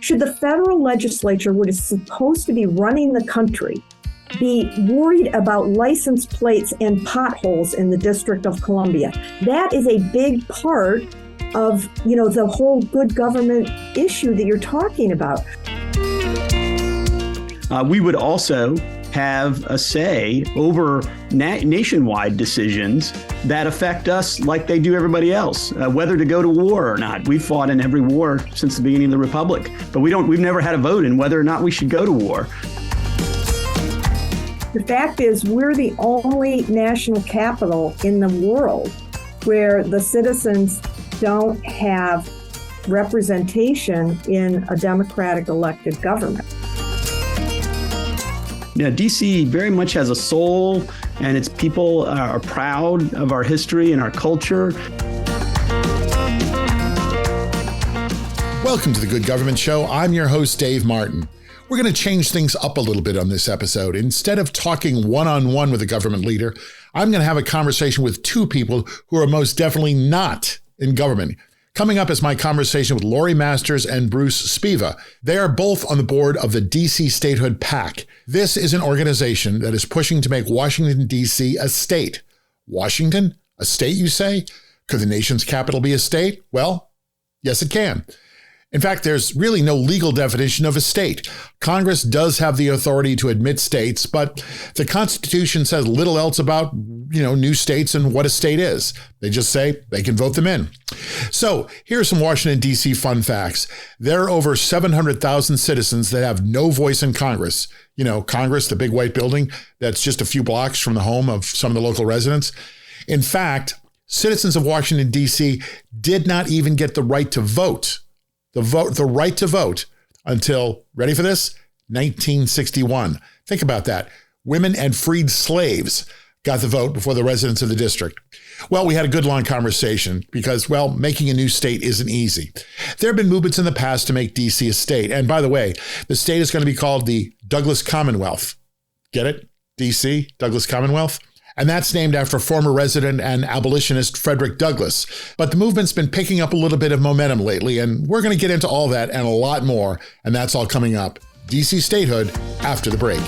Should the federal legislature, which is supposed to be running the country, be worried about license plates and potholes in the District of Columbia? That is a big part of, the whole good government issue that you're talking about. We would also have a say over nationwide decisions that affect us like they do everybody else, whether to go to war or not. We've fought in every war since the beginning of the Republic, but we've never had a vote in whether or not we should go to war. The fact is, we're the only national capital in the world where the citizens don't have representation in a democratic elected government. Yeah, DC very much has a soul, and its people are proud of our history and our culture. Welcome to the Good Government Show. I'm your host, Dave Martin. We're going to change things up a little bit on this episode. Instead of talking one-on-one with a government leader, I'm going to have a conversation with two people who are most definitely not in government. Coming up is my conversation with Lori Masters and Bruce Spiva. They are both on the board of the DC Statehood PAC. This is an organization that is pushing to make Washington, D.C. a state. Washington? A state, you say? Could the nation's capital be a state? Well, yes, it can. In fact, there's really no legal definition of a state. Congress does have the authority to admit states, but the Constitution says little else about, new states and what a state is. They just say they can vote them in. So here are some Washington, D.C. fun facts. There are over 700,000 citizens that have no voice in Congress. Congress, the big white building that's just a few blocks from the home of some of the local residents. In fact, citizens of Washington, D.C. did not even get the right to vote. The right to vote until, ready for this, 1961. Think about that. Women and freed slaves got the vote before the residents of the district. Well, we had a good long conversation because, making a new state isn't easy. There have been movements in the past to make D.C. a state. And by the way, the state is going to be called the Douglas Commonwealth. Get it? D.C., Douglas Commonwealth? And that's named after former resident and abolitionist Frederick Douglass. But the movement's been picking up a little bit of momentum lately, and we're going to get into all that and a lot more, and that's all coming up. DC Statehood after the break.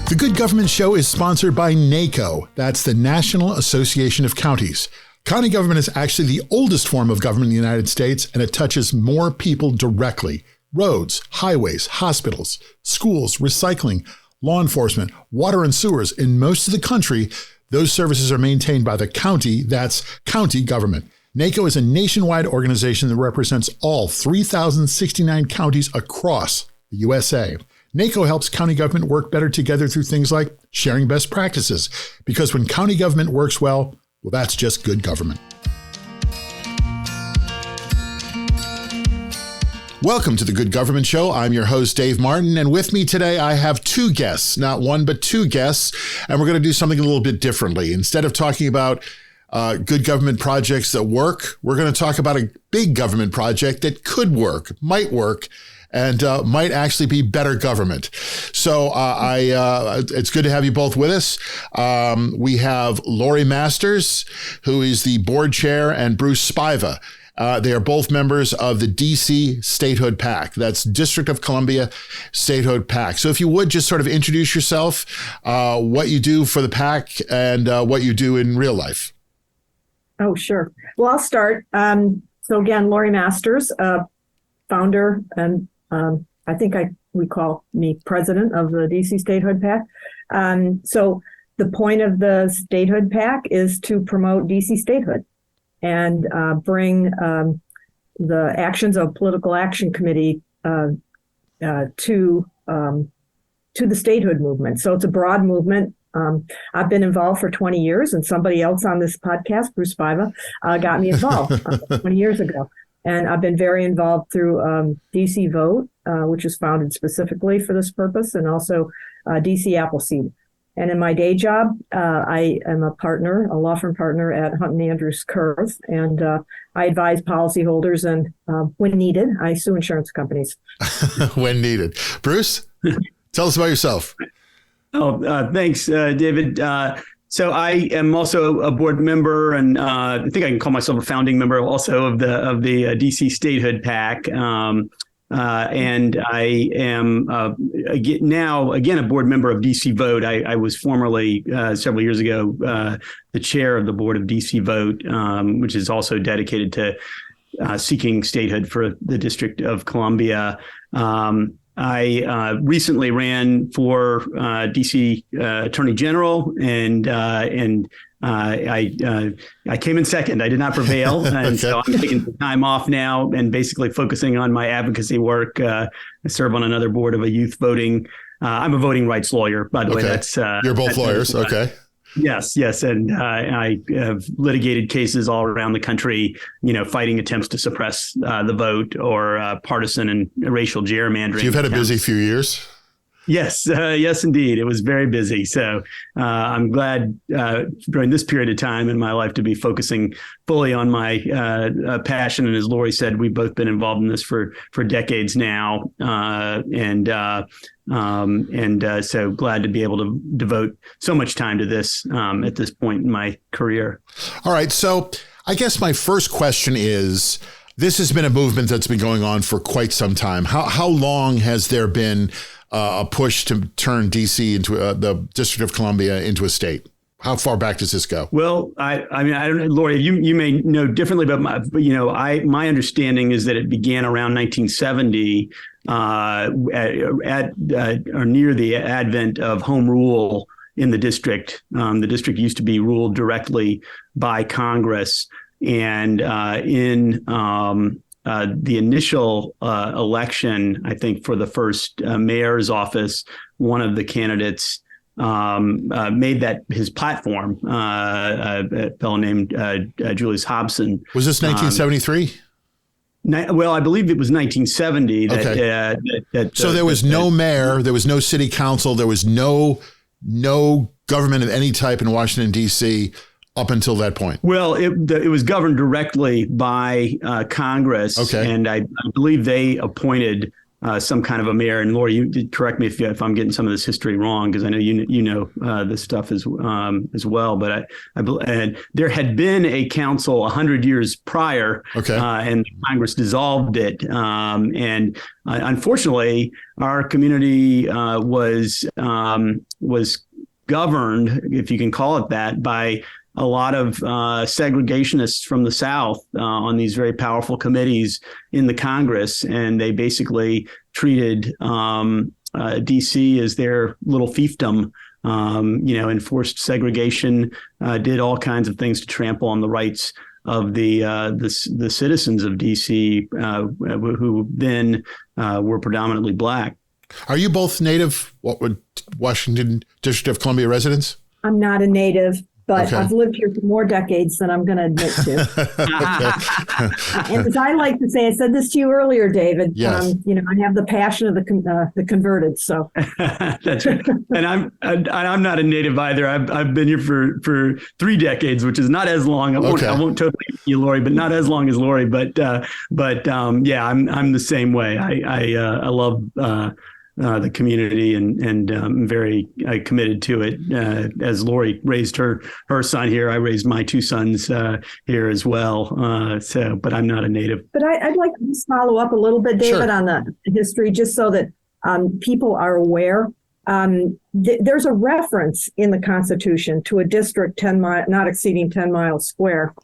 The Good Government Show is sponsored by NACO. That's the National Association of Counties. County government is actually the oldest form of government in the United States, and it touches more people directly. Roads, highways, hospitals, schools, recycling, law enforcement, water and sewers. In most of the country, those services are maintained by the county. That's county government. NACO is a nationwide organization that represents all 3,069 counties across the USA. NACO helps county government work better together through things like sharing best practices. Because when county government works well, that's just good government. Welcome to the Good Government Show. I'm your host, Dave Martin, and with me today I have two guests, not one, but two guests, and we're going to do something a little bit differently. Instead of talking about good government projects that work, we're going to talk about a big government project that could work, might work, and might actually be better government. So it's good to have you both with us. We have Lori Masters, who is the board chair, and Bruce Spiva. They are both members of the DC Statehood PAC. That's District of Columbia Statehood PAC. So if you would just sort of introduce yourself, what you do for the PAC, and what you do in real life. Oh, sure. Well, I'll start. So again, Lori Masters, founder, and I think we call me president of the DC Statehood PAC. So the point of the Statehood PAC is to promote DC statehood and bring the actions of Political Action Committee to the statehood movement. So it's a broad movement. I've been involved for 20 years, and somebody else on this podcast, Bruce Spiva, got me involved 20 years ago. And I've been very involved through DC Vote, which was founded specifically for this purpose, and also DC Appleseed. And in my day job, I am a law firm partner at Hunt and Andrews Kurth, and I advise policyholders, and when needed, I sue insurance companies. When needed. Bruce, tell us about yourself. Thanks, David. So I am also a board member, and I think I can call myself a founding member also of the DC Statehood PAC. And I am now again a board member of DC Vote. I was formerly several years ago the chair of the board of DC Vote, which is also dedicated to seeking statehood for the District of Columbia. I recently ran for DC Attorney General, and I came in second. I did not prevail, and Okay. so I'm taking some time off now and basically focusing on my advocacy work. I serve on another board of a youth voting. I'm a voting rights lawyer, by the way. Okay. That's You're both lawyers. Okay. Yes, and I have litigated cases all around the country, fighting attempts to suppress the vote or partisan and racial gerrymandering. So you've had a busy few years. Yes, yes, indeed. It was very busy. So I'm glad during this period of time in my life to be focusing fully on my passion. And as Lori said, we've both been involved in this for decades now. So glad to be able to devote so much time to this at this point in my career. All right. So I guess my first question is, this has been a movement that's been going on for quite some time. How long has there been a push to turn DC into the District of Columbia into a state? How far back does this go? Well, I mean, I don't know, Lori, you may know differently, but my understanding is that it began around 1970 or near the advent of home rule in the district. The district used to be ruled directly by Congress, and in the initial election, I think for the first mayor's office, one of the candidates made that his platform, a fellow named Julius Hobson. Was this 1973? Well, I believe it was 1970. So there was no mayor, there was no city council, there was no government of any type in Washington, D.C. up until that point. Well, it was governed directly by Congress, okay. And I believe they appointed some kind of a mayor. And Lori, you correct me if I'm getting some of this history wrong, because I know you know this stuff as well. But and there had been a council 100 years prior, okay. And Congress dissolved it. And unfortunately, our community was governed, if you can call it that, by a lot of segregationists from the South on these very powerful committees in the Congress. And they basically treated DC as their little fiefdom, enforced segregation, did all kinds of things to trample on the rights of the citizens of DC who then were predominantly Black. Are you both native Washington District of Columbia residents? I'm not a native, but okay. I've lived here for more decades than I'm going to admit to. And as I like to say, I said this to you earlier, David. Yes. I have the passion of the converted. So that's right. And I'm not a native either. I've been here for 3 decades, which is not as long. I won't totally you, Lori, but not as long as Lori. But yeah, I'm the same way. I love the community and I'm very committed to it. As Lori raised her son here, I raised my 2 sons here as well. But I'm not a native. But I'd like to just follow up a little bit, David, sure. on the history, just so that people are aware. There's a reference in the Constitution to a district not exceeding 10 miles square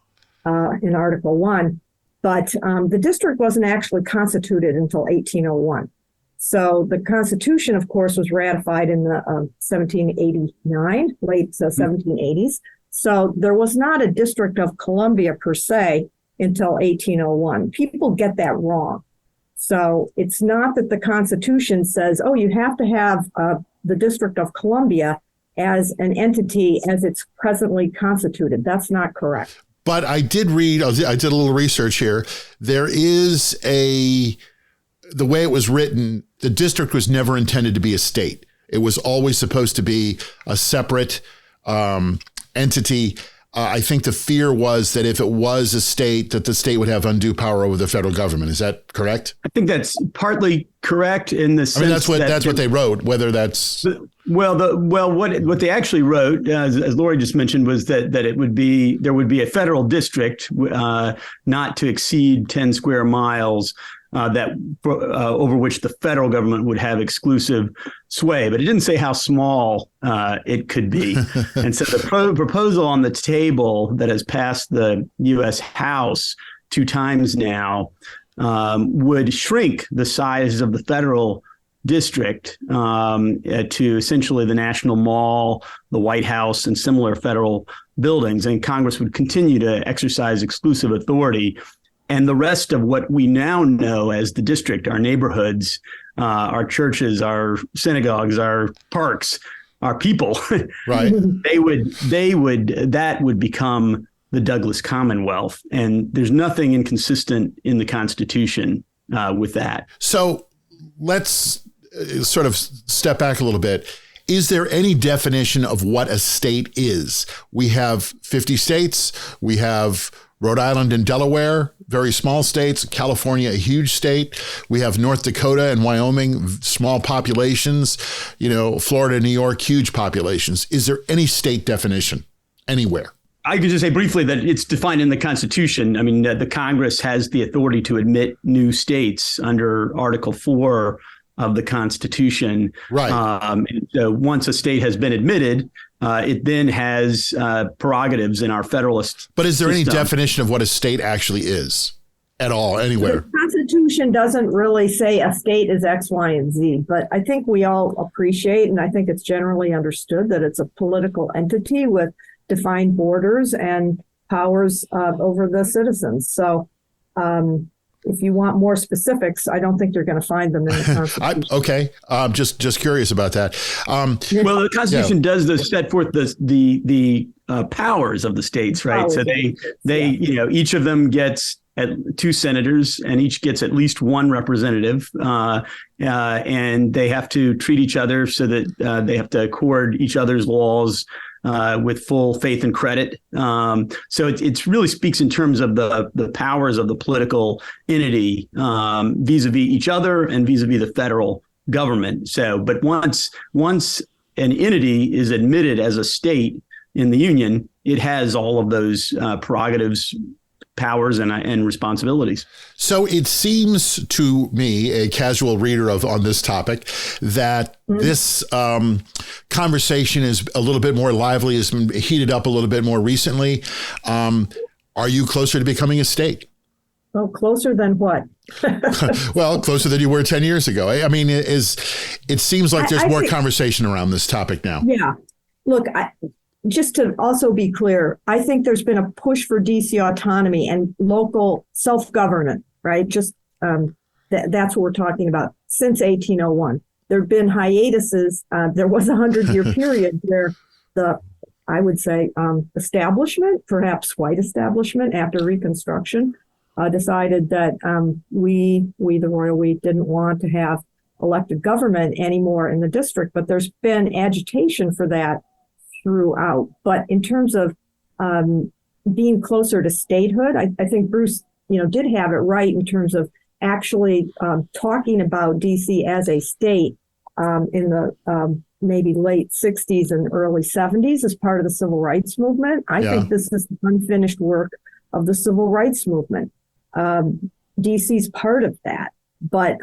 in Article 1, but the district wasn't actually constituted until 1801. So the Constitution, of course, was ratified in the 1789, late 1780s. So there was not a District of Columbia per se until 1801. People get that wrong. So it's not that the Constitution says, oh, you have to have the District of Columbia as an entity as it's presently constituted. That's not correct. But I did read, I did a little research here. There is the way it was written, the district was never intended to be a state. It was always supposed to be a separate entity. I think the fear was that if it was a state, that the state would have undue power over the federal government. Is that correct? I think that's partly correct in the sense that's what they wrote. Whether that's what they actually wrote, as Lori just mentioned, was that there would be a federal district not to exceed 10 square miles. Over which the federal government would have exclusive sway, but it didn't say how small it could be. And so the proposal on the table that has passed the U.S. House 2 times now would shrink the size of the federal district to essentially the National Mall, the White House, and similar federal buildings. And Congress would continue to exercise exclusive authority. And the rest of what we now know as the district, our neighborhoods, our churches, our synagogues, our parks, our people, right? That would become the Douglas Commonwealth. And there's nothing inconsistent in the Constitution with that. So let's sort of step back a little bit. Is there any definition of what a state is? We have 50 states. We have Rhode Island and Delaware, very small states. California, a huge state. We have North Dakota and Wyoming, small populations. Florida and New York, huge populations. Is there any state definition anywhere? I could just say briefly that it's defined in the Constitution. I mean, the Congress has the authority to admit new states under Article 4 of the Constitution. Right. And so once a state has been admitted, it then has prerogatives in our Federalist But is there system. any definition of what a state actually is at all, anywhere? The Constitution doesn't really say a state is X, Y, and Z, but I think we all appreciate, and I think it's generally understood, that it's a political entity with defined borders and powers over the citizens. So if you want more specifics, I don't think you're going to find them in the Constitution. Okay. Just curious about that. Well, the Constitution does set forth the powers of the states, right? So each of them gets 2 senators, and each gets at least 1 representative, and they have to treat each other so that they have to accord each other's laws with full faith and credit. So it really speaks in terms of the powers of the political entity vis-a-vis each other and vis-a-vis the federal government. So, but once an entity is admitted as a state in the Union, it has all of those prerogatives, powers, and responsibilities. So it seems to me, a casual reader on this topic, that this conversation is a little bit more lively, has been heated up a little bit more recently. Are you closer to becoming a state? Well, closer than what? Well, closer than you were 10 years ago. I mean, it seems like there's more conversation around this topic now. Yeah. Look, just to also be clear, I think there's been a push for DC autonomy and local self-government, right? Just that's what we're talking about since 1801. There have been hiatuses. There was a 100-year period where I would say, establishment, perhaps white establishment after Reconstruction, decided that we, the royal we, didn't want to have elected government anymore in the district. But there's been agitation for that throughout. But in terms of being closer to statehood, I think Bruce, did have it right in terms of actually talking about DC as a state in the maybe late 60s and early 70s as part of the civil rights movement. I think this is the unfinished work of the civil rights movement. DC's part of that. But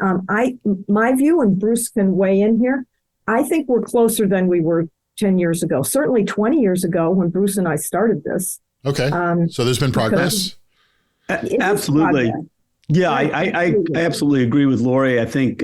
my view, and Bruce can weigh in here, I think we're closer than we were 10 years ago, certainly 20 years ago when Bruce and I started this. Okay. So there's been progress? Absolutely. Yeah, I absolutely agree with Lori. I think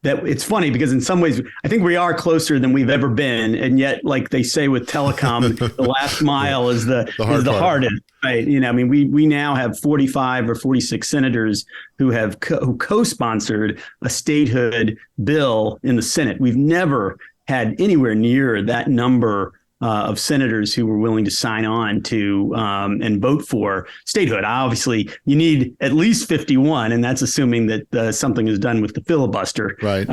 that it's funny because in some ways, I think we are closer than we've ever been. And yet, like they say with telecom, the last mile is the hardest. Right. We now have 45 or 46 senators who co-sponsored a statehood bill in the Senate. We've never had anywhere near that number of senators who were willing to sign on to and vote for statehood. Obviously, you need at least 51, and that's assuming that something is done with the filibuster. Right.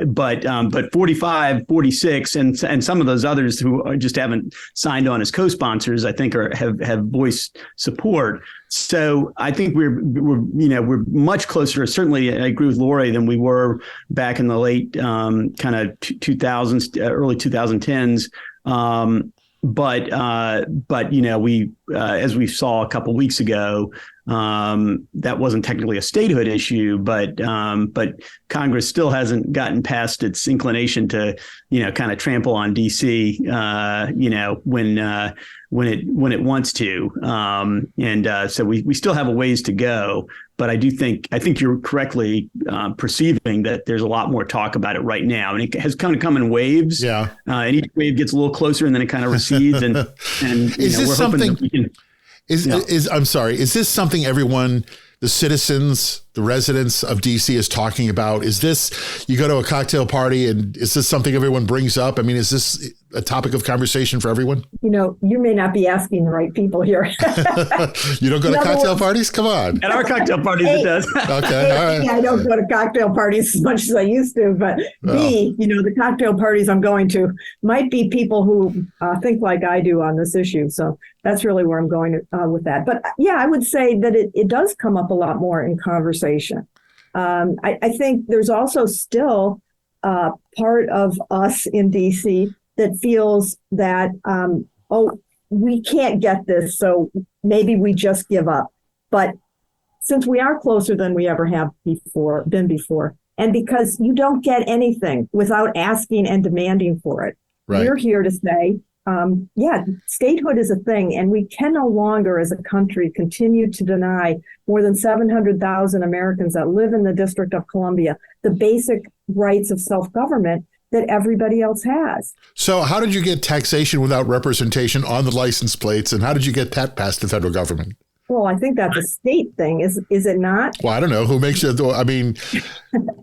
But 45, 46, and some of those others who just haven't signed on as co-sponsors, I think, have voiced support. So I think we're much closer. Certainly, I agree with Lori than we were back in the late kind of 2000s, early 2010s. But we as we saw a couple weeks ago, that wasn't technically a statehood issue, but Congress still hasn't gotten past its inclination to kind of trample on DC when it wants to, so we still have a ways to go. But I think you're correctly perceiving that there's a lot more talk about it right now, and it has kind of come in waves. Yeah, and each wave gets a little closer, and then it kind of recedes. And is this we're something? hoping that we can, I'm sorry. Is this something everyone, the citizens, the residents of DC is talking about? Is this, you go to a cocktail party and is this something everyone brings up? I mean, is this a topic of conversation for everyone? You may not be asking the right people here. You don't go to cocktail parties? Come on. At our cocktail parties, it does. Okay. All right. I don't go to cocktail parties as much as I used to, but the cocktail parties I'm going to might be people who think like I do on this issue. So that's really where I'm going with that. But yeah, I would say that it does come up a lot more in conversation. I think there's also still part of us in DC that feels that, we can't get this, so maybe we just give up. But since we are closer than we ever have been before, and because you don't get anything without asking and demanding for it, right. We're here to say, statehood is a thing, and we can no longer as a country continue to deny more than 700,000 Americans that live in the District of Columbia the basic rights of self-government that everybody else has. So how did you get taxation without representation on the license plates, and how did you get that past the federal government? Well, I think that's a state thing, is it not? Well, I don't know. Who makes it? I mean,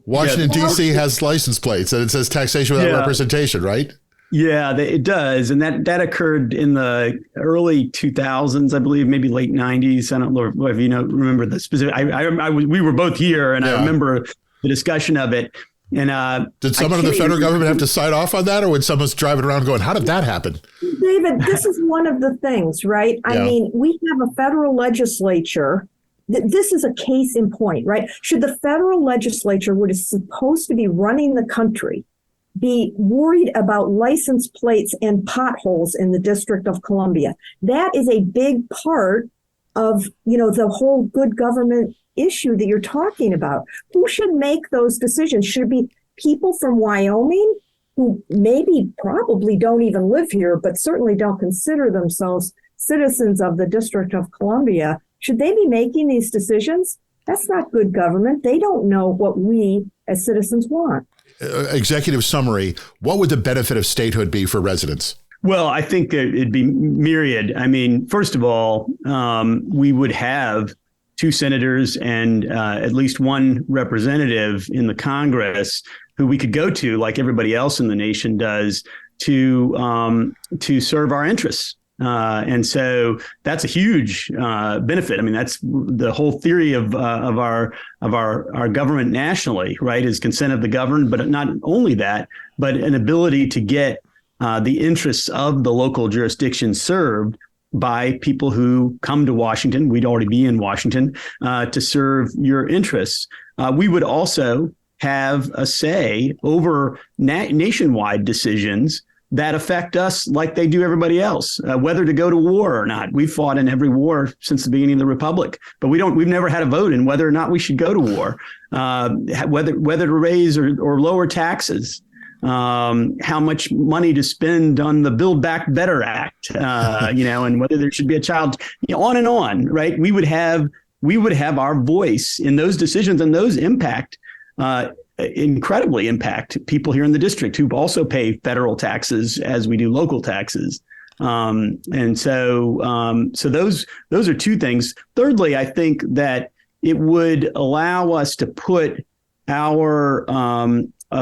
Washington, D.C. has license plates, and it says taxation without representation, right? Yeah, it does. And that occurred in the early 2000s, I believe, maybe late 90s. I don't know if remember the specific. We were both here, and I remember the discussion of it. And did someone in the federal government have to sign off on that, or when someone's driving around going, how did that happen? David, this is one of the things, right? I mean, we have a federal legislature. This is a case in point, right? Should the federal legislature, which is supposed to be running the country, be worried about license plates and potholes in the District of Columbia? That is a big part of, the whole good government issue that you're talking about. Who should make those decisions? Should it be people from Wyoming who probably don't even live here, but certainly don't consider themselves citizens of the District of Columbia? Should they be making these decisions? That's not good government. They don't know what we as citizens want. Executive summary, what would the benefit of statehood be for residents? Well, I think that it'd be myriad. I mean, first of all, we would have 2 senators and at least 1 representative in the Congress who we could go to, like everybody else in the nation does, to serve our interests. And so that's a huge benefit. I mean, that's the whole theory of our government nationally, right? Is consent of the governed, but not only that, but an ability to get the interests of the local jurisdiction served by people who come to Washington. We'd already be in Washington to serve your interests. We would also have a say over nationwide decisions that affect us like they do everybody else, whether to go to war or not. We've fought in every war since the beginning of the Republic, but we've never had a vote in whether or not we should go to war, whether to raise or lower taxes, how much money to spend on the Build Back Better Act, and whether there should be a child, on and on, right? We would have our voice in those decisions, and those incredibly impact people here in the district who also pay federal taxes as we do local taxes. And so those are 2 things. Thirdly, I think that it would allow us to put our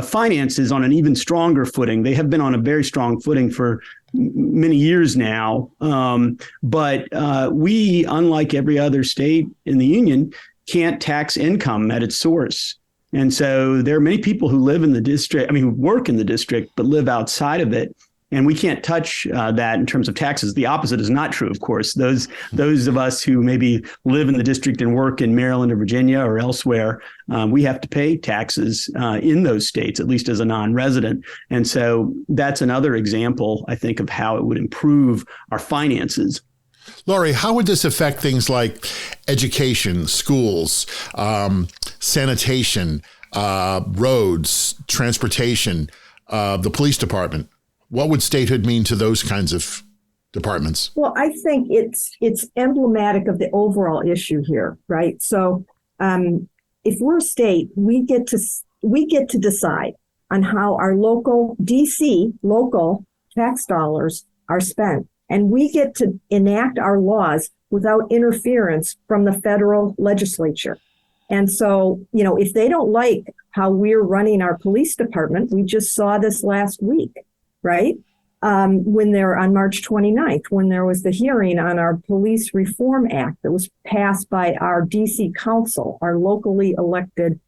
finances on an even stronger footing. They have been on a very strong footing for many years now. But we, unlike every other state in the union, can't tax income at its source. And so there are many people who live in the district, who work in the district, but live outside of it. And we can't touch that in terms of taxes. The opposite is not true, of course. Those of us who maybe live in the district and work in Maryland or Virginia or elsewhere, we have to pay taxes in those states, at least as a non-resident. And so that's another example, I think, of how it would improve our finances. Lori, how would this affect things like education, schools, sanitation, roads, transportation, the police department? What would statehood mean to those kinds of departments? Well, I think it's emblematic of the overall issue here, right? So if we're a state, we get to decide on how our local tax dollars are spent. And we get to enact our laws without interference from the federal legislature. And so, if they don't like how we're running our police department, we just saw this last week, right? When they're on March 29th, when there was the hearing on our Police Reform Act that was passed by our DC Council, our locally elected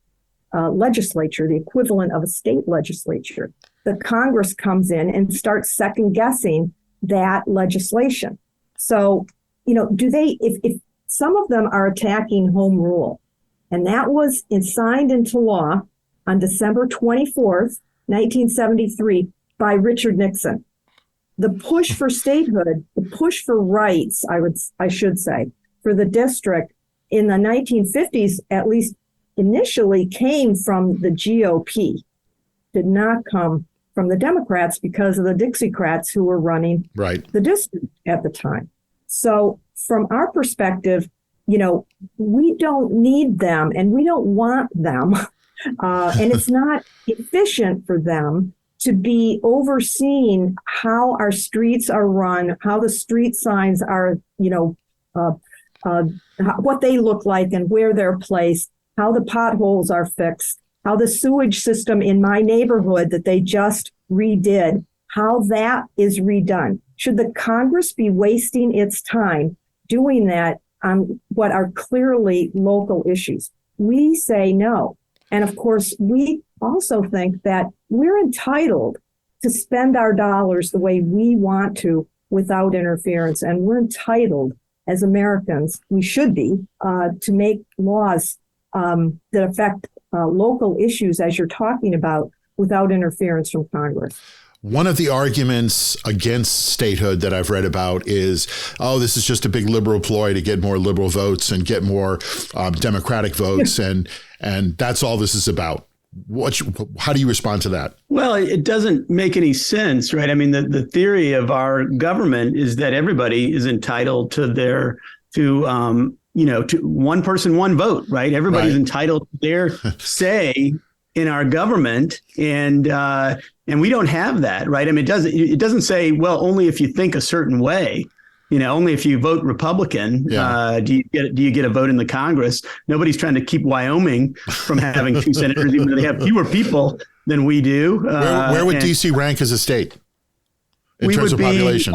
legislature, the equivalent of a state legislature. The Congress comes in and starts second guessing that legislation. So, if some of them are attacking home rule, and that was signed into law on December 24th, 1973 by Richard Nixon. The push for statehood, the push for rights, I should say, for the district in the 1950s, at least initially, came from the GOP, did not come from the Democrats because of the Dixiecrats who were running the district at the time. So from our perspective, we don't need them and we don't want them. And it's not efficient for them to be overseeing how our streets are run, how the street signs are, what they look like and where they're placed, how the potholes are fixed, how the sewage system in my neighborhood that they just redid, how that is redone. Should the Congress be wasting its time doing that on what are clearly local issues? We say no. And of course, we also think that we're entitled to spend our dollars the way we want to without interference. And we're entitled as Americans, we should be, to make laws that affect local issues, as you're talking about, without interference from Congress. One of the arguments against statehood that I've read about is, this is just a big liberal ploy to get more liberal votes and get more Democratic votes, and that's all this is about. How do you respond to that? Well, it doesn't make any sense, right? The theory of our government is that everybody is entitled to one person, one vote, right? Everybody's entitled to their say in our government, and we don't have that, right? It doesn't say, well, only if you think a certain way, only if you vote Republican, do you get a vote in the Congress. Nobody's trying to keep Wyoming from having two senators, even though they have fewer people than we do. Where would DC rank as a state in terms of population?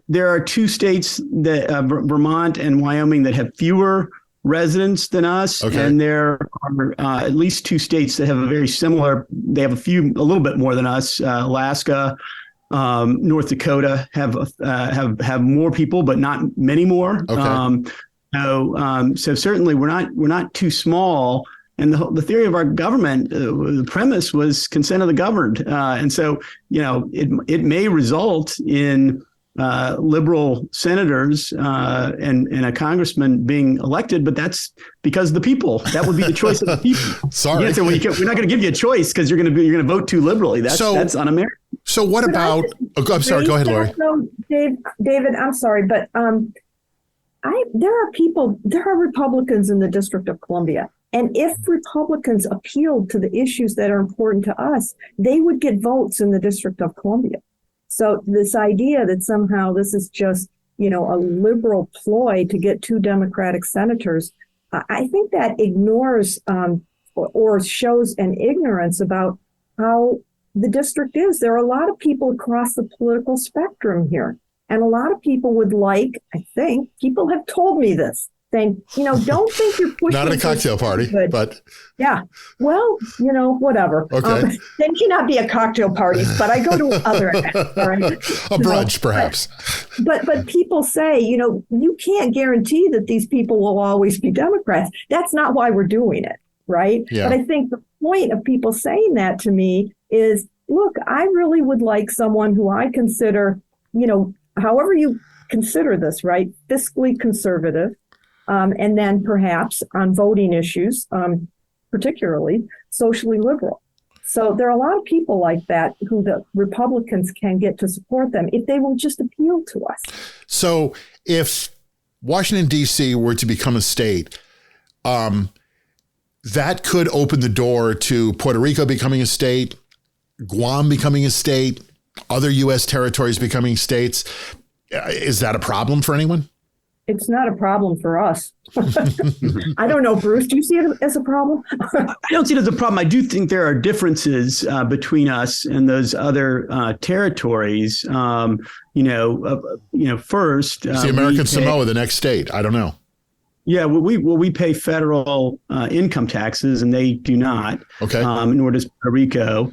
There are two states, that Vermont and Wyoming, that have fewer residents than us, and there are at least two states that have a very similar. They have a little bit more than us. Alaska, North Dakota have more people, but not many more. So certainly we're not too small. And the theory of our government, the premise was consent of the governed, and so it may result in liberal senators and a congressman being elected, but that's because of the people. That would be the choice of the people. Sorry, so we're not going to give you a choice because you're going to vote too liberally. That's un-American. So what about? I'm sorry. Go ahead, Lori. No, David, I'm sorry, but there are Republicans in the District of Columbia. And if Republicans appealed to the issues that are important to us, they would get votes in the District of Columbia. So this idea that somehow this is just, a liberal ploy to get two Democratic senators, I think that ignores or shows an ignorance about how the district is. There are a lot of people across the political spectrum here. And a lot of people would like, I think, people have told me this, saying, don't think you're pushing. Not at a cocktail party, but. Yeah. Well, whatever. Okay. They may not be at cocktail parties, but I go to other events. All right? A brunch, perhaps. But people say, you can't guarantee that these people will always be Democrats. That's not why we're doing it. Right. Yeah. But I think the point of people saying that to me is, look, I really would like someone who I consider, however you consider this, right, fiscally conservative, and then perhaps on voting issues, particularly socially liberal. So there are a lot of people like that who the Republicans can get to support them if they will just appeal to us. So if Washington, D.C. were to become a state, that could open the door to Puerto Rico becoming a state, Guam becoming a state, other U.S. territories becoming states. Is that a problem for anyone? It's not a problem for us. I don't know, Bruce. Do you see it as a problem? I don't see it as a problem. I do think there are differences between us and those other territories. First, is the American Samoa the next state? I don't know. Yeah, we pay federal income taxes, and they do not. Okay. Nor does Puerto Rico.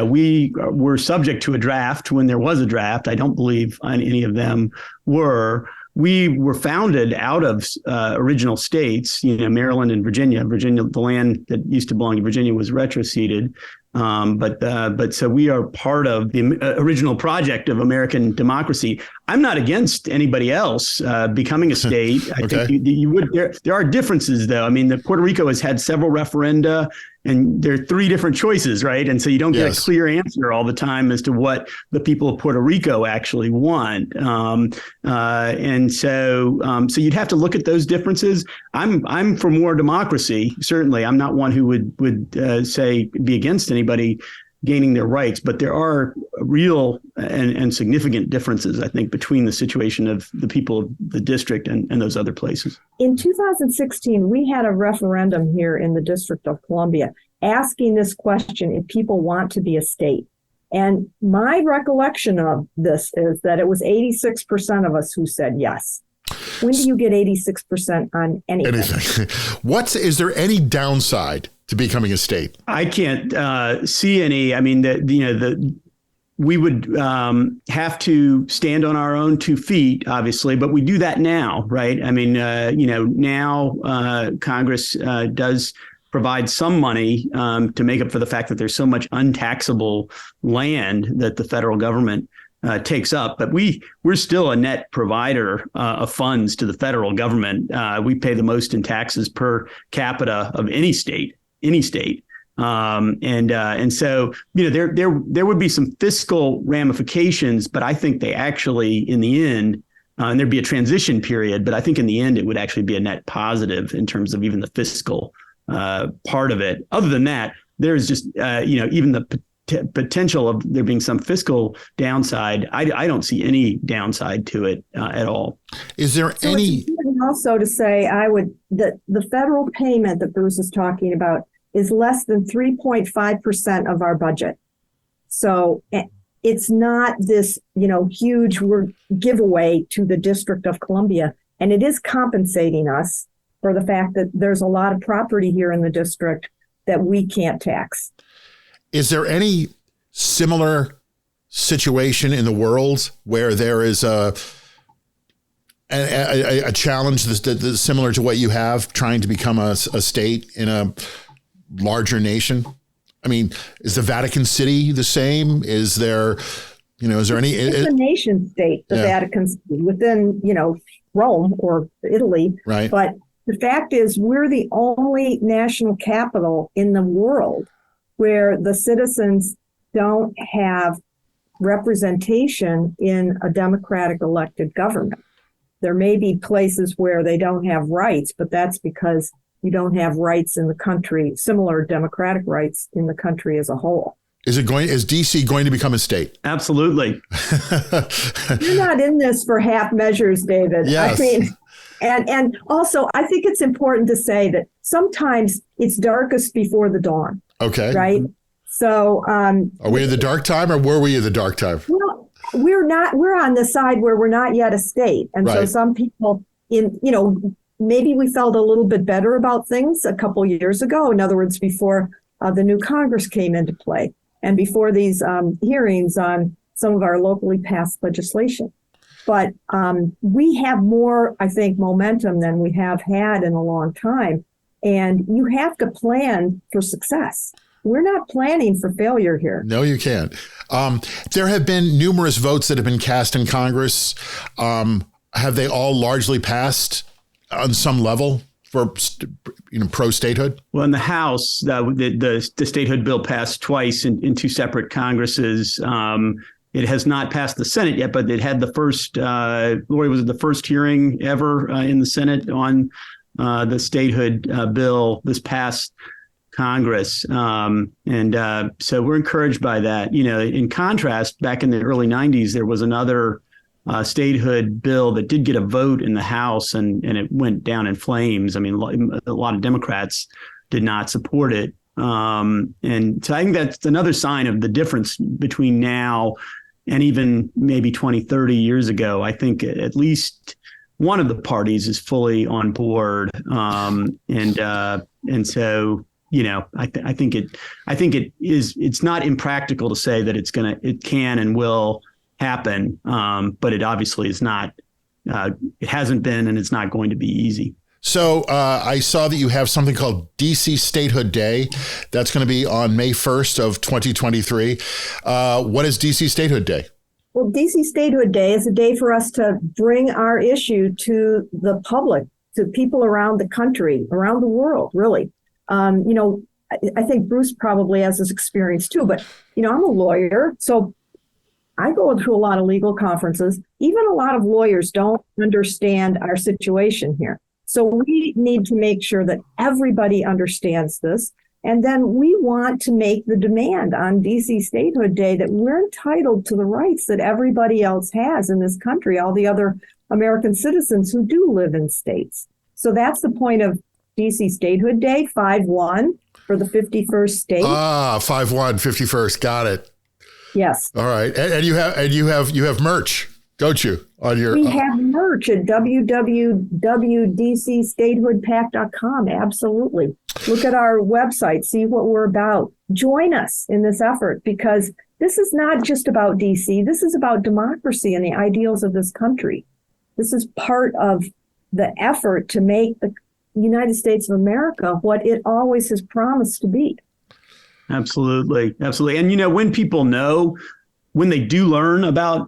We were subject to a draft when there was a draft. I don't believe any of them were. We were founded out of original states, Maryland and Virginia. Virginia, the land that used to belong to Virginia, was retroceded. But so we are part of the original project of American democracy. I'm not against anybody else becoming a state. I think you would. There are differences, though. I mean, Puerto Rico has had several referenda, and there are three different choices, right? And so you don't get a clear answer all the time as to what the people of Puerto Rico actually want. And so you'd have to look at those differences. I'm for more democracy. Certainly, I'm not one who would say be against anybody gaining their rights, but there are real and significant differences, I think, between the situation of the people of the district and those other places. In 2016, we had a referendum here in the District of Columbia asking this question if people want to be a state. And my recollection of this is that it was 86% of us who said yes. When do you get 86% on anything? Is there any downside to becoming a state? I can't see any. I mean, we would have to stand on our own 2 feet, obviously, but we do that now, right? I mean, now Congress does provide some money to make up for the fact that there's so much untaxable land that the federal government takes up, but we're still a net provider of funds to the federal government. We pay the most in taxes per capita of any state. And so, there would be some fiscal ramifications, but I think they actually, in the end, and there'd be a transition period, but I think in the end, it would actually be a net positive in terms of even the fiscal part of it. Other than that, there's just, even the potential of there being some fiscal downside. I don't see any downside to it at all. Is there any? Also to say, that the federal payment that Bruce is talking about is less than 3.5% of our budget. So it's not this, huge giveaway to the District of Columbia. And it is compensating us for the fact that there's a lot of property here in the district that we can't tax. Is there any similar situation in the world where there is a challenge that's similar to what you have trying to become a state in a larger nation? I mean, is the Vatican City the same? Is there, is there any? It's a nation state, the Vatican City, within, Rome or Italy. Right. But the fact is, we're the only national capital in the world where the citizens don't have representation in a democratic elected government. There may be places where they don't have rights, but that's because you don't have rights in the country, similar democratic rights in the country as a whole. Is DC going to become a state? Absolutely. You're not in this for half measures, David. Yes. I mean, and also I think it's important to say that sometimes it's darkest before the dawn. Okay. Right. So, Are we in the dark time, or were we in the dark time? well, we're not, we're on the side where we're not yet a state. And so Right. some people maybe we felt a little bit better about things a couple years ago. In other words, before the new Congress came into play and before these hearings on some of our locally passed legislation. But we have more, I think, momentum than we have had in a long time. And you have to plan for success. We're not planning for failure here. No, you can't. There have been numerous votes that have been cast in Congress. Have they all largely passed on some level for pro-statehood? Well, in the House, the statehood bill passed twice in two separate Congresses. It has not passed the Senate yet, but it had the first, Lori, was it the first hearing ever in the Senate on the statehood bill this past Congress. So we're encouraged by that. In contrast, back in the early 90s, there was another statehood bill that did get a vote in the House, and it went down in flames. I mean, a lot of Democrats did not support it. And so I think that's another sign of the difference between now and even maybe 20, 30 years ago. I think at least one of the parties is fully on board. And so, I think it's not impractical to say that it can and will happen. But it obviously is not, it hasn't been, and it's not going to be easy. So I saw that you have something called DC Statehood Day. That's going to be on May 1st of 2023. What is DC Statehood Day? Well, DC Statehood Day is a day for us to bring our issue to the public, to people around the country, around the world, really. I think Bruce probably has this experience too, but, I'm a lawyer, so I go through a lot of legal conferences. Even a lot of lawyers don't understand our situation here. So we need to make sure that everybody understands this. And then we want to make the demand on DC Statehood Day that we're entitled to the rights that everybody else has in this country, all the other American citizens who do live in states. So that's the point of DC Statehood Day, 5-1 for the 51st state. 5-1, 51st. Got it. Yes. All right. And you have merch, don't you? We have merch at www.dcstatehoodpack.com. Absolutely. Look at our website, see what we're about. Join us in this effort, because this is not just about DC. This is about democracy and the ideals of this country. This is part of the effort to make the United States of America what it always has promised to be. Absolutely. Absolutely. And, when people know, when they do learn about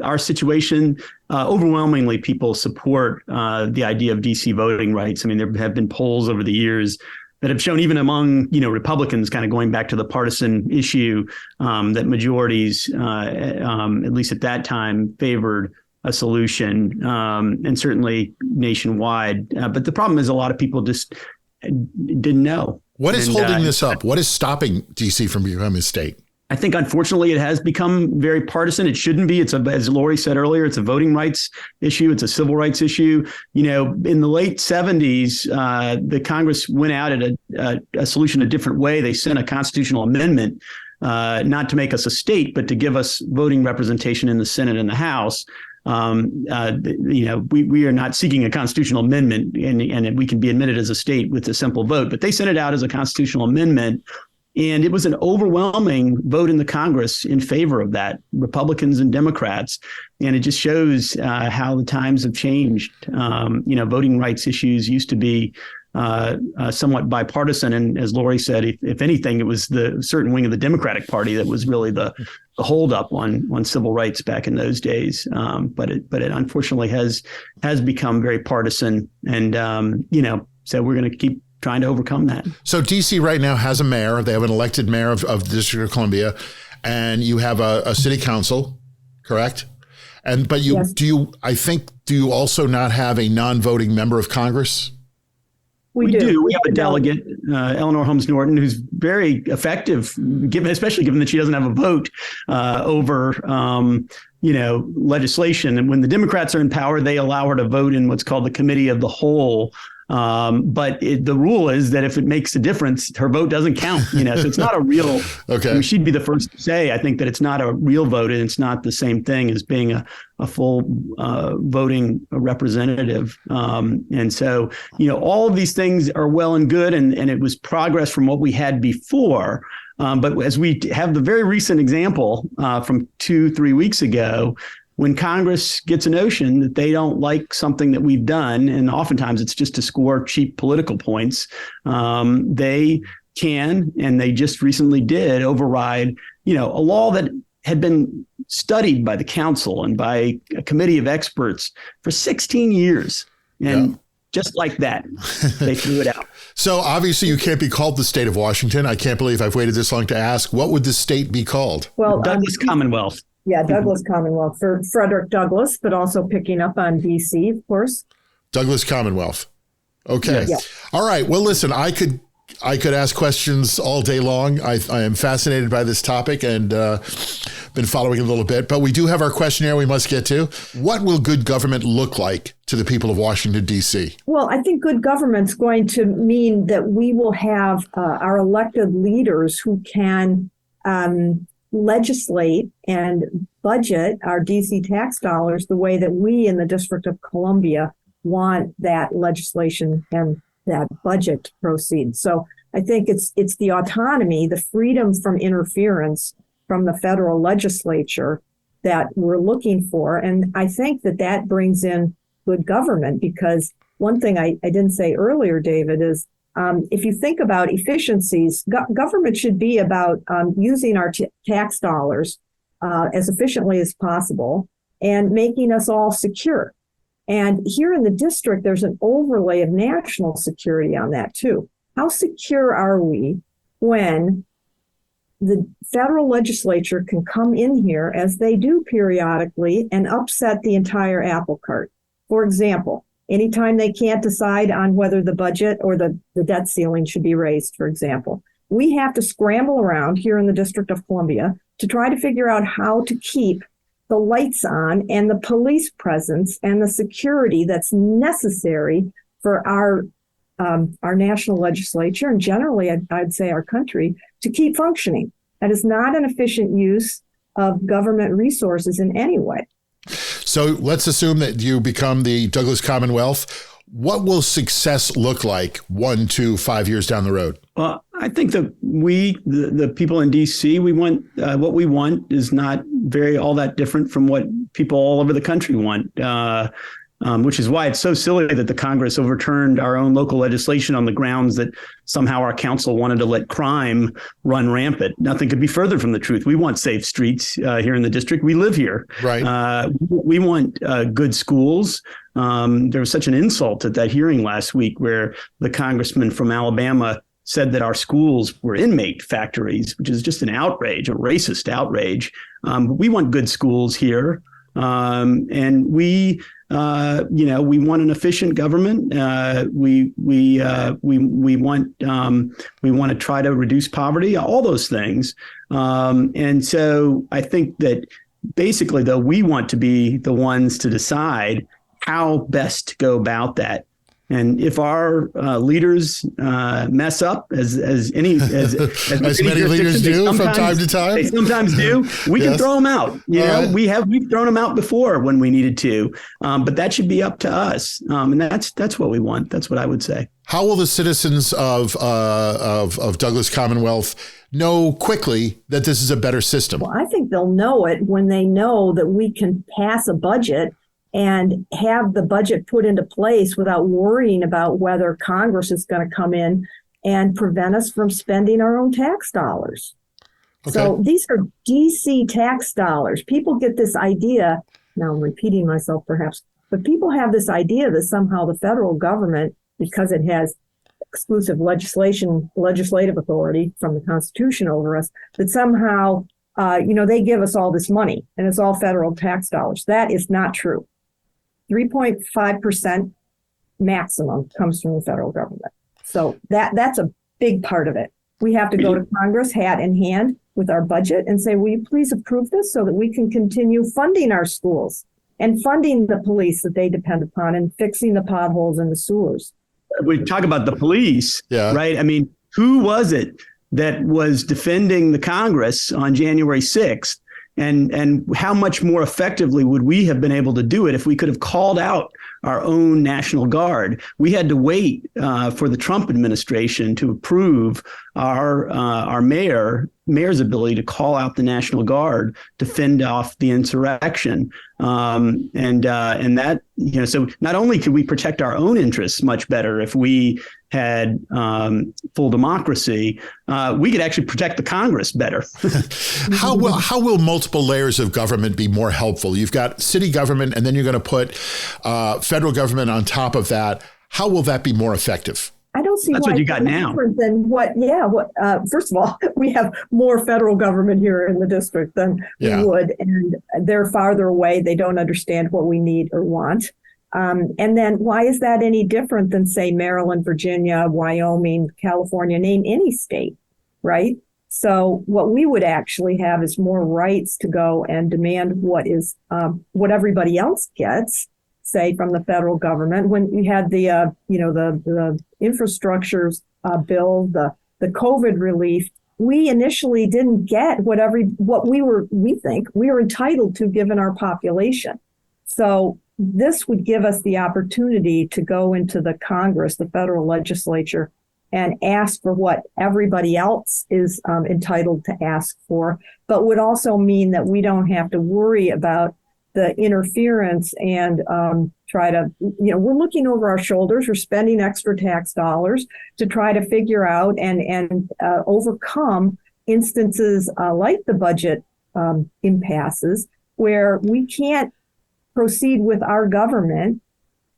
our situation, overwhelmingly people support the idea of DC voting rights. I mean, there have been polls over the years that have shown, even among, Republicans, kind of going back to the partisan issue, that majorities, at least at that time, favored a solution, and certainly nationwide. But the problem is a lot of people just didn't know. What is holding this up? What is stopping DC from becoming a state? I think, unfortunately, it has become very partisan. It shouldn't be. As Lori said earlier, it's a voting rights issue. It's a civil rights issue. In the late 70s, the Congress went out at a solution a different way. They sent a constitutional amendment, not to make us a state, but to give us voting representation in the Senate and the House. We are not seeking a constitutional amendment, and we can be admitted as a state with a simple vote. But they sent it out as a constitutional amendment, and it was an overwhelming vote in the Congress in favor of that, Republicans and Democrats. And it just shows how the times have changed. Voting rights issues used to be somewhat bipartisan. And as Lori said, if anything, it was the certain wing of the Democratic Party that was really the holdup on civil rights back in those days. But it unfortunately has become very partisan. And, so we're going to keep trying to overcome that. So DC right now has a mayor. They have an elected mayor of the District of Columbia, and you have a city council, correct? But yes. Do you also not have a non-voting member of Congress? We do. We have a delegate, Eleanor Holmes Norton, who's very effective, especially given that she doesn't have a vote over, legislation. And when the Democrats are in power, they allow her to vote in what's called the Committee of the Whole, But the rule is that if it makes a difference, her vote doesn't count. So it's not a real. Okay. I mean, she'd be the first to say, I think, that it's not a real vote, and it's not the same thing as being a full voting representative. And so, all of these things are well and good, and it was progress from what we had before. But as we have the very recent example from 2-3 weeks ago, when Congress gets a notion that they don't like something that we've done, and oftentimes it's just to score cheap political points, they can, and they just recently did, override, a law that had been studied by the council and by a committee of experts for 16 years. And just like that, they threw it out. So obviously you can't be called the state of Washington. I can't believe I've waited this long to ask. What would the state be called? Well, Douglas Commonwealth. Yeah, Douglas Commonwealth for Frederick Douglass, but also picking up on DC, of course. Douglas Commonwealth. Okay. Yeah. All right. Well, listen, I could ask questions all day long. I am fascinated by this topic and been following it a little bit, but we do have our questionnaire we must get to. What will good government look like to the people of Washington, D.C.? Well, I think good government's going to mean that we will have our elected leaders who can legislate and budget our DC tax dollars the way that we in the District of Columbia want that legislation and that budget to proceed. So I think it's the autonomy, the freedom from interference from the federal legislature that we're looking for. And I think that brings in good government, because one thing I didn't say earlier, David, is if you think about efficiencies, government should be about using our tax dollars as efficiently as possible and making us all secure. And here in the district, there's an overlay of national security on that too. How secure are we when the federal legislature can come in here, as they do periodically, and upset the entire apple cart? For example, anytime they can't decide on whether the budget or the debt ceiling should be raised, for example, we have to scramble around here in the District of Columbia to try to figure out how to keep the lights on and the police presence and the security that's necessary for our national legislature and generally, I'd say our country, to keep functioning. That is not an efficient use of government resources in any way. So let's assume that you become the Douglas Commonwealth. What will success look like 1, 2, 5 years down the road? Well, I think that the people in D.C., we want what we want is not all that different from what people all over the country want, which is why it's so silly that the Congress overturned our own local legislation on the grounds that somehow our council wanted to let crime run rampant. Nothing could be further from the truth. We want safe streets here in the district. We live here. Right. We want good schools. There was such an insult at that hearing last week where the congressman from Alabama said that our schools were inmate factories, which is just an outrage, a racist outrage. We want good schools here. And we want an efficient government. We want to try to reduce poverty, all those things. And so I think that basically, though, we want to be the ones to decide how best to go about that. And if our leaders mess up, as many leaders do from time to time, they sometimes do. We can throw them out. We've thrown them out before when we needed to, but that should be up to us. And that's what we want. That's what I would say. How will the citizens of Douglas Commonwealth know quickly that this is a better system? Well, I think they'll know it when they know that we can pass a budget and have the budget put into place without worrying about whether Congress is going to come in and prevent us from spending our own tax dollars. Okay. So these are DC tax dollars. People get this idea, now I'm repeating myself perhaps, but people have this idea that somehow the federal government, because it has exclusive legislative authority from the Constitution over us, that somehow, they give us all this money and it's all federal tax dollars. That is not true. 3.5% maximum comes from the federal government. So that's a big part of it. We have to go to Congress hat in hand with our budget and say, will you please approve this so that we can continue funding our schools and funding the police that they depend upon and fixing the potholes in the sewers. we talk about the police, Yeah. right? I mean, who was it that was defending the Congress on January 6th? And how much more effectively would we have been able to do it if we could have called out our own National Guard? We had to wait for the Trump administration to approve our mayor's ability to call out the National Guard to fend off the insurrection. And that, so not only could we protect our own interests much better if we had full democracy, we could actually protect the Congress better. How will multiple layers of government be more helpful? You've got city government, and then you're going to put federal government on top of that. How will that be more effective? I don't see That's why what you got it's now. different than first of all, we have more federal government here in the district than Yeah. we would, and they're farther away. They don't understand what we need or want. And then why is that any different than, say, Maryland, Virginia, Wyoming, California, name any state, right? So what we would actually have is more rights to go and demand what everybody else gets, say, from the federal government. When you had the infrastructure bill, the COVID relief, we initially didn't get what we think we were entitled to given our population. So this would give us the opportunity to go into the Congress, the federal legislature, and ask for what everybody else is entitled to ask for, but would also mean that we don't have to worry about the interference and try to, we're looking over our shoulders, we're spending extra tax dollars to try to figure out and overcome instances like the budget impasses where we can't proceed with our government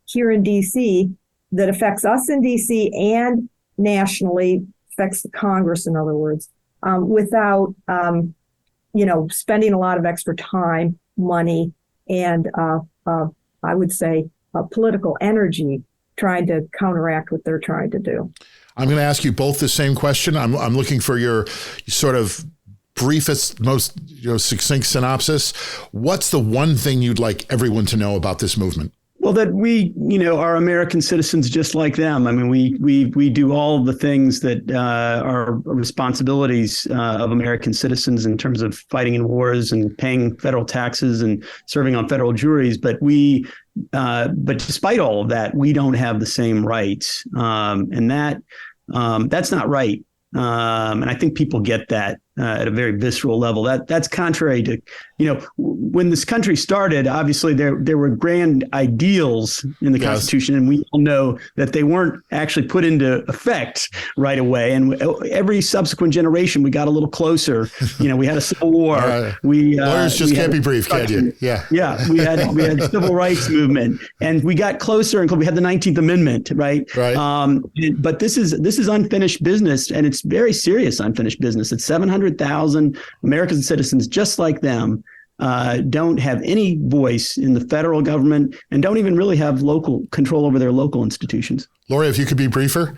here in DC that affects us in DC and nationally, affects the Congress, in other words, without, spending a lot of extra time, money, and I would say political energy trying to counteract what they're trying to do. I'm going to ask you both the same question. I'm looking for your sort of briefest, most succinct synopsis. What's the one thing you'd like everyone to know about this movement? Well, that we, are American citizens just like them. I mean, we do all the things that are responsibilities of American citizens in terms of fighting in wars and paying federal taxes and serving on federal juries. But but despite all of that, we don't have the same rights, and that's not right. And I think people get that at a very visceral level. That's contrary to, when this country started, obviously there were grand ideals in the Constitution, and we all know that they weren't actually put into effect right away. And every subsequent generation, we got a little closer. We had a civil war. Lawyers just can't be brief, can you? Yeah. Yeah, we had civil rights movement, and we got closer until we had the 19th Amendment, right? Right. But this is unfinished business, and it's very serious unfinished business. It's 700,000 American citizens just like them don't have any voice in the federal government and don't even really have local control over their local institutions. Lori, if you could be briefer,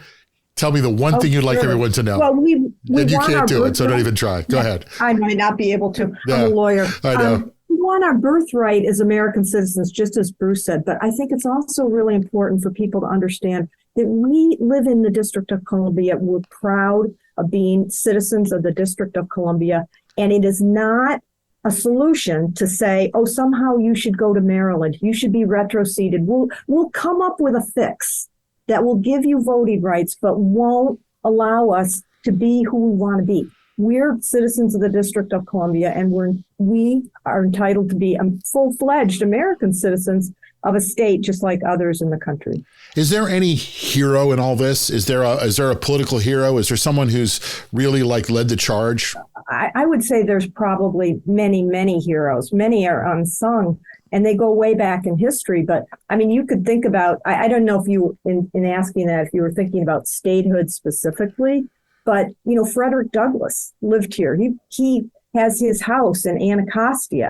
tell me the one thing you'd like everyone to know. Well, we and you can't do it, so don't even try. Go ahead. I might not be able to. Yeah, I'm a lawyer. I know. We want our birthright as American citizens, just as Bruce said, but I think it's also really important for people to understand that we live in the District of Columbia. We're proud of being citizens of the District of Columbia, and it is not a solution to say, oh, somehow you should go to Maryland. You should be retroceded. We'll come up with a fix that will give you voting rights, but won't allow us to be who we want to be. We're citizens of the District of Columbia, and we are entitled to be full-fledged American citizens of a state just like others in the country. Is there any hero in all this? Is there a political hero? Is there someone who's really led the charge? I would say there's probably many, many heroes. Many are unsung, and they go way back in history. But I mean, you could think about, I don't know if you, in asking that, if you were thinking about statehood specifically, but, Frederick Douglass lived here. He has his house in Anacostia,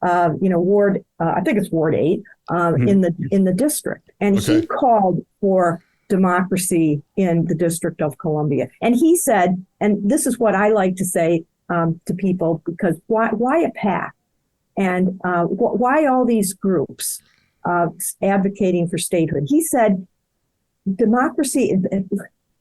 Ward, I think it's Ward 8, in the district. And He called for democracy in the District of Columbia. And he said, and this is what I like to say to people, because why a PAC? And why all these groups advocating for statehood? He said, democracy,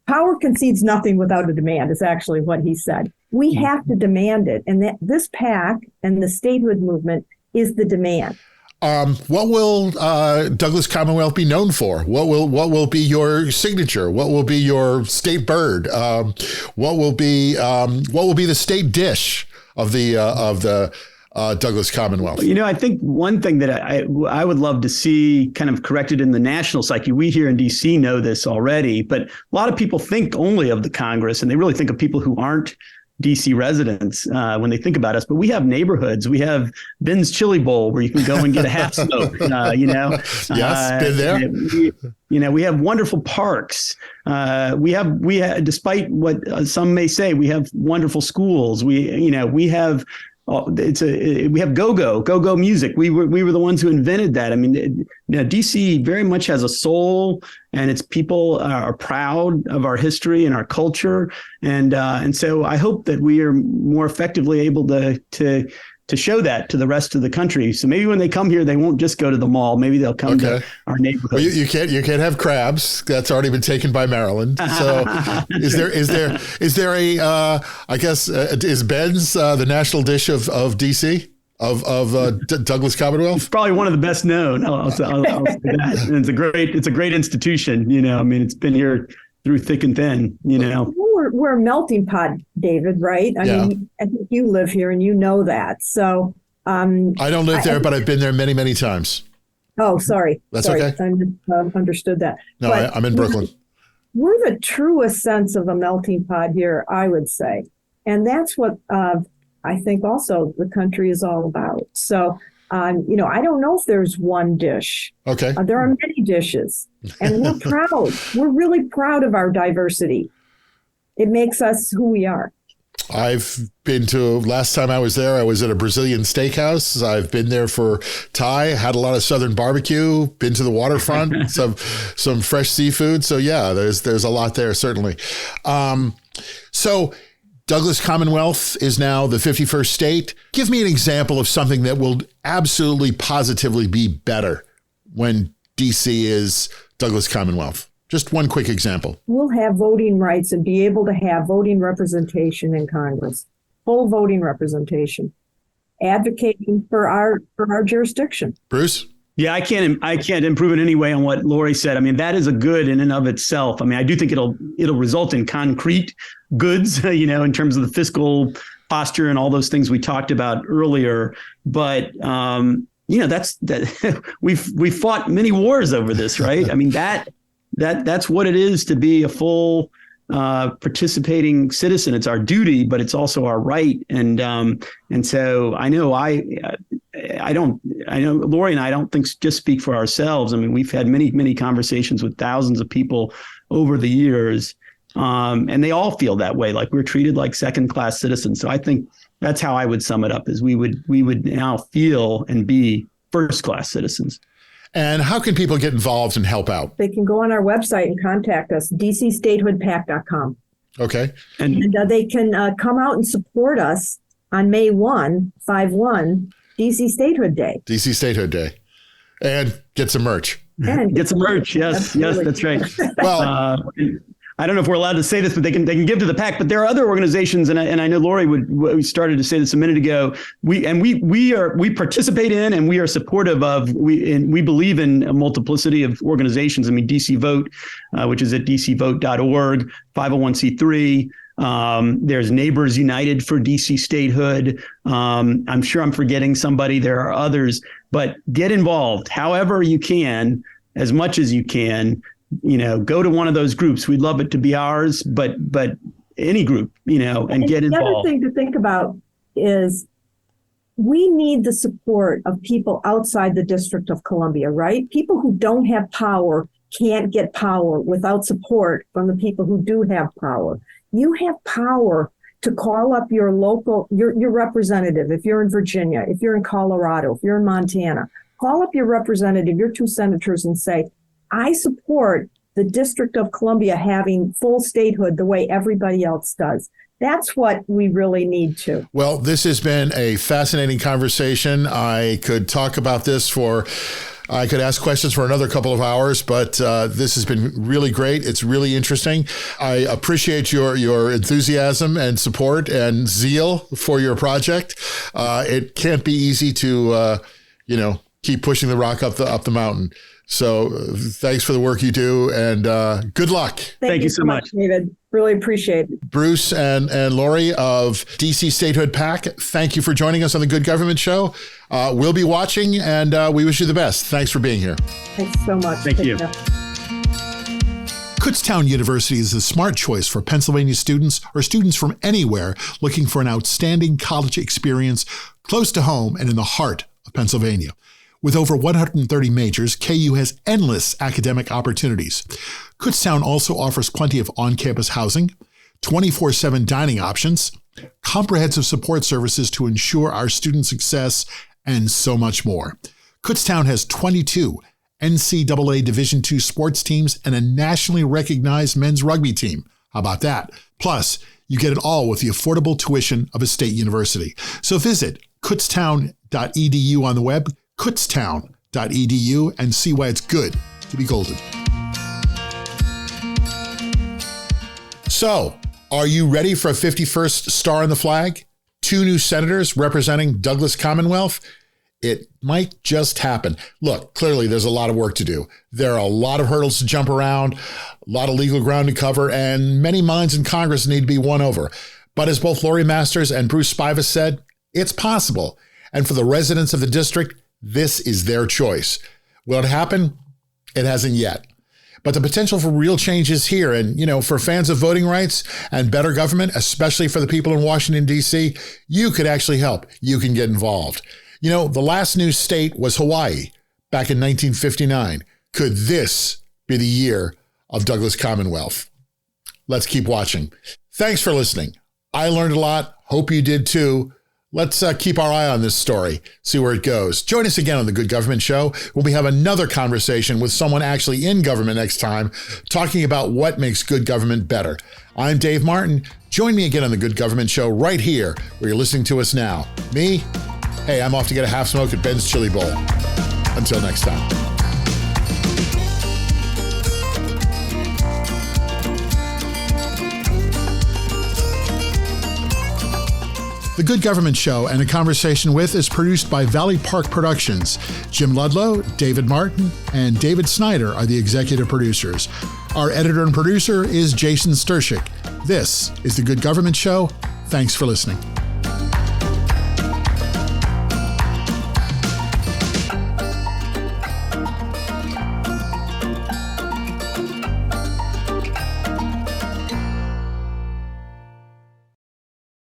power concedes nothing without a demand, is actually what he said. We have to demand it. And that this PAC and the statehood movement is the demand. What will Douglas Commonwealth be known for? What will be your signature? What will be your state bird? What will be the state dish of the Douglas Commonwealth? I think one thing that I would love to see kind of corrected in the national psyche, we here in D.C. know this already, but a lot of people think only of the Congress, and they really think of people who aren't D.C. residents when they think about us. But we have neighborhoods. We have Ben's Chili Bowl where you can go and get a half smoke. Yes, been there. We have wonderful parks. We have, despite what some may say, we have wonderful schools. We have. We have go-go music. We were the ones who invented that. I mean, DC very much has a soul, and its people are proud of our history and our culture. And so I hope that we are more effectively able to show that to the rest of the country. So maybe when they come here, they won't just go to the mall. Maybe they'll come to our neighborhood. Well, you can't have crabs. That's already been taken by Maryland. So is there a I guess is Ben's the national dish of DC of Douglas Commonwealth? It's probably one of the best known. I'll say that. And it's a great institution. I mean, it's been here through thick and thin. We're a melting pot, David, right? I mean, I think you live here and you know that. So I don't live there, but I've been there many, many times. Oh, sorry. That's okay. I understood that. No, I'm in Brooklyn. We're the truest sense of a melting pot here, I would say. And that's what I think also the country is all about. So, I don't know if there's one dish. Okay. There are many dishes. And we're proud. We're really proud of our diversity. It makes us who we are. I've been to, last time I was there, I was at a Brazilian steakhouse. I've been there for Thai, had a lot of Southern barbecue, been to the waterfront, some fresh seafood. So yeah, there's a lot there, certainly. So Douglas Commonwealth is now the 51st state. Give me an example of something that will absolutely positively be better when DC is Douglas Commonwealth. Just one quick example. We'll have voting rights and be able to have voting representation in Congress, full voting representation, advocating for our jurisdiction. Bruce? Yeah, I can't improve in any way on what Lori said. I mean, that is a good in and of itself. I mean, I do think it'll result in concrete goods, in terms of the fiscal posture and all those things we talked about earlier. But we've fought many wars over this, right? I mean, that's what it is to be a full participating citizen. It's our duty, but it's also our right. And so I know Lori and I don't think just speak for ourselves. I mean, we've had many, many conversations with thousands of people over the years, and they all feel that way, like we're treated like second-class citizens. So I think that's how I would sum it up: is we would now feel and be first-class citizens. And how can people get involved and help out? They can go on our website and contact us, dcstatehoodpac.com. Okay. And they can come out and support us on May 5/1, DC Statehood Day. DC Statehood Day. And get some merch. And get some merch. Yes, absolutely. Yes, that's right. Well, I don't know if we're allowed to say this, but they can give to the PAC. But there are other organizations, and I know Lori we started to say this a minute ago. We participate in and we are supportive of. We believe in a multiplicity of organizations. I mean, DC Vote, which is at dcvote.org, 501c3. There's Neighbors United for DC Statehood. I'm sure I'm forgetting somebody. There are others, but get involved however you can, as much as you can. Go to one of those groups. We'd love it to be ours, but any group, and get involved. The other thing to think about is we need the support of people outside the District of Columbia, right? People who don't have power can't get power without support from the people who do have power. You have power to call up your local, your representative. If you're in Virginia, if you're in Colorado, if you're in Montana, call up your representative, your two senators, and say, I support the District of Columbia having full statehood the way everybody else does. That's what we really need to. Well, this has been a fascinating conversation. I could talk about this for I could ask questions for another couple of hours, but this has been really great. It's really interesting. I appreciate your enthusiasm and support and zeal for your project. It can't be easy to, keep pushing the rock up the mountain. So thanks for the work you do, and good luck. Thank you so much, David. Really appreciate it. Bruce and Lori of DC Statehood PAC, thank you for joining us on the Good Government Show. We'll be watching, and we wish you the best. Thanks for being here. Thanks so much. Thank you. Kutztown University is a smart choice for Pennsylvania students or students from anywhere looking for an outstanding college experience close to home and in the heart of Pennsylvania. With over 130 majors, KU has endless academic opportunities. Kutztown also offers plenty of on-campus housing, 24/7 dining options, comprehensive support services to ensure our student success, and so much more. Kutztown has 22 NCAA Division II sports teams and a nationally recognized men's rugby team. How about that? Plus, you get it all with the affordable tuition of a state university. So visit kutztown.edu on the web, kutztown.edu, and see why it's good to be golden. So, are you ready for a 51st star on the flag? 2 new senators representing Douglas Commonwealth? It might just happen. Look, clearly there's a lot of work to do. There are a lot of hurdles to jump around, a lot of legal ground to cover, and many minds in Congress need to be won over. But as both Lori Masters and Bruce Spivak said, it's possible. And for the residents of the district, this is their choice. Will it happen? It hasn't yet. But the potential for real change is here. And, for fans of voting rights and better government, especially for the people in Washington, D.C., you could actually help. You can get involved. The last new state was Hawaii back in 1959. Could this be the year of Douglas Commonwealth? Let's keep watching. Thanks for listening. I learned a lot. Hope you did too. Let's keep our eye on this story, see where it goes. Join us again on The Good Government Show, when we have another conversation with someone actually in government next time, talking about what makes good government better. I'm Dave Martin. Join me again on The Good Government Show right here, where you're listening to us now. Me? Hey, I'm off to get a half smoke at Ben's Chili Bowl. Until next time. The Good Government Show and A Conversation With is produced by Valley Park Productions. Jim Ludlow, David Martin, and David Snyder are the executive producers. Our editor and producer is Jason Stershik. This is The Good Government Show. Thanks for listening.